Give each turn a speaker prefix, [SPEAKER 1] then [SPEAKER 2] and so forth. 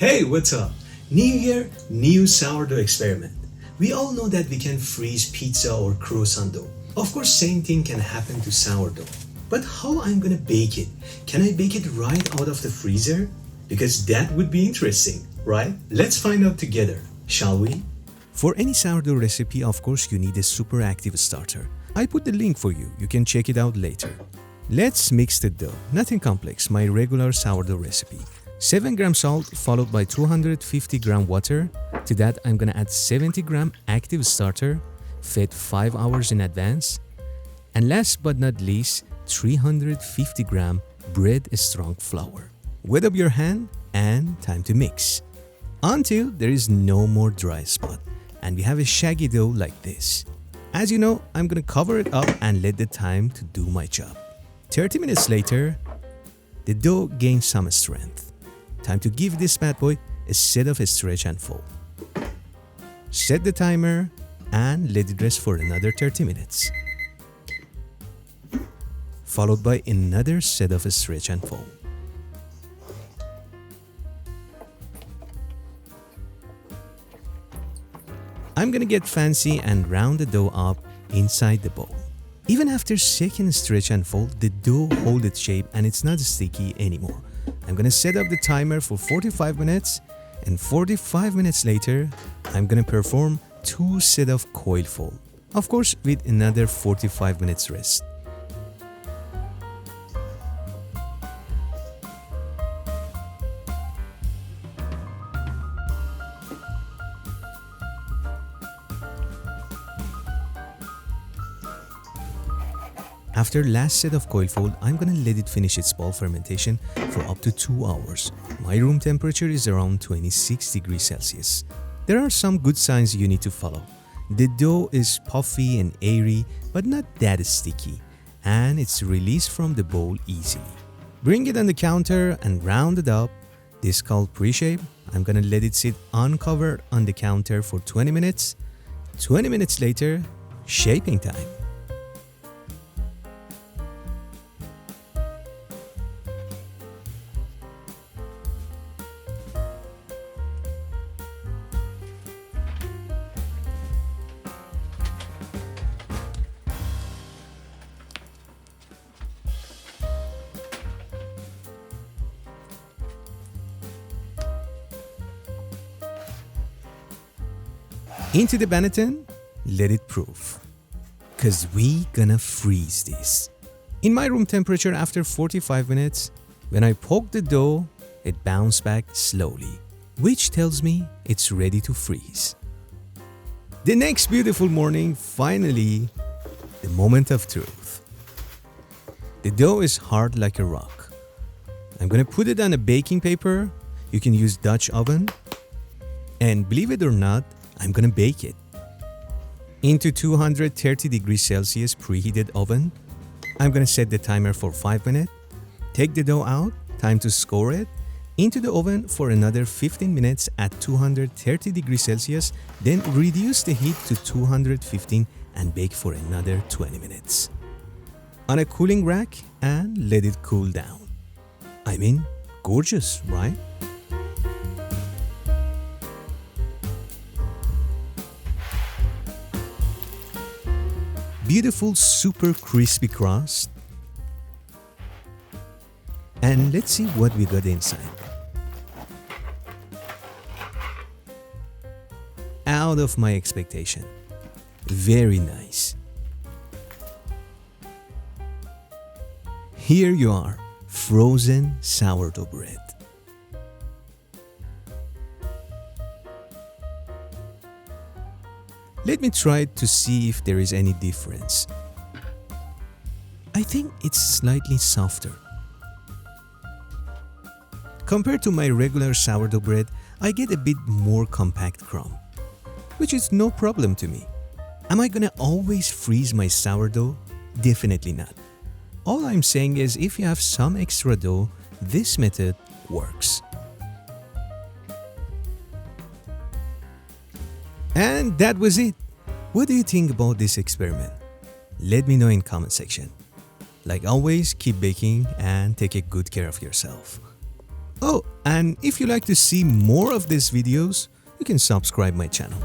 [SPEAKER 1] Hey, what's up? New year, new sourdough experiment. We all know that we can freeze pizza or croissant dough. Of course, same thing can happen to sourdough. But how I'm gonna bake it? Can I bake it right out of the freezer? Because that would be interesting, right? Let's find out together, shall we? For any sourdough recipe, of course, you need a super active starter. I put the link for you. You can check it out later. Let's mix the dough. Nothing complex, my regular sourdough recipe. 7 gram salt followed by 250 gram water. To that, I'm gonna add 70 gram active starter, fed 5 hours in advance. And last but not least, 350 gram bread strong flour. Wet up your hand and time to mix. Until there is no more dry spot and we have a shaggy dough like this. As you know, I'm gonna cover it up and let the time to do my job. 30 minutes later, the dough gains some strength. Time to give this bad boy a set of stretch and fold. Set the timer and let it rest for another 30 minutes. Followed by another set of stretch and fold. I'm gonna get fancy and round the dough up inside the bowl. Even after second stretch and fold, the dough holds its shape and it's not sticky anymore. I'm gonna set up the timer for 45 minutes and 45 minutes later, I'm gonna perform 2 sets of coil fold. Of course, with another 45 minutes rest. After last set of coil fold, I'm gonna let it finish its ball fermentation for up to 2 hours. My room temperature is around 26 degrees Celsius. There are some good signs you need to follow. The dough is puffy and airy, but not that sticky, and it's released from the bowl easily. Bring it on the counter and round it up. This is called pre-shape. I'm gonna let it sit uncovered on the counter for 20 minutes. 20 minutes later, shaping time. Into the Banneton, let it proof. Cause we gonna freeze this. In my room temperature after 45 minutes, when I poke the dough, it bounced back slowly, which tells me it's ready to freeze. The next beautiful morning, finally, the moment of truth. The dough is hard like a rock. I'm gonna put it on a baking paper. You can use Dutch oven. And believe it or not, I'm gonna bake it. Into 230 degrees Celsius preheated oven. I'm gonna set the timer for 5 minutes. Take the dough out, time to score it. Into the oven for another 15 minutes at 230 degrees Celsius. Then reduce the heat to 215 and bake for another 20 minutes. On a cooling rack and let it cool down. I mean, gorgeous, right? Beautiful super crispy crust. And let's see what we got inside. Out of my expectation. Very nice. Here you are, frozen sourdough bread. Let me try to see if there is any difference. I think it's slightly softer. Compared to my regular sourdough bread, I get a bit more compact crumb, which is no problem to me. Am I gonna always freeze my sourdough? Definitely not. All I'm saying is if you have some extra dough, this method works. And that was it. What do you think about this experiment? Let me know in comment section. Like always, keep baking and take a good care of yourself. Oh, And if you like to see more of these videos, you can subscribe my channel.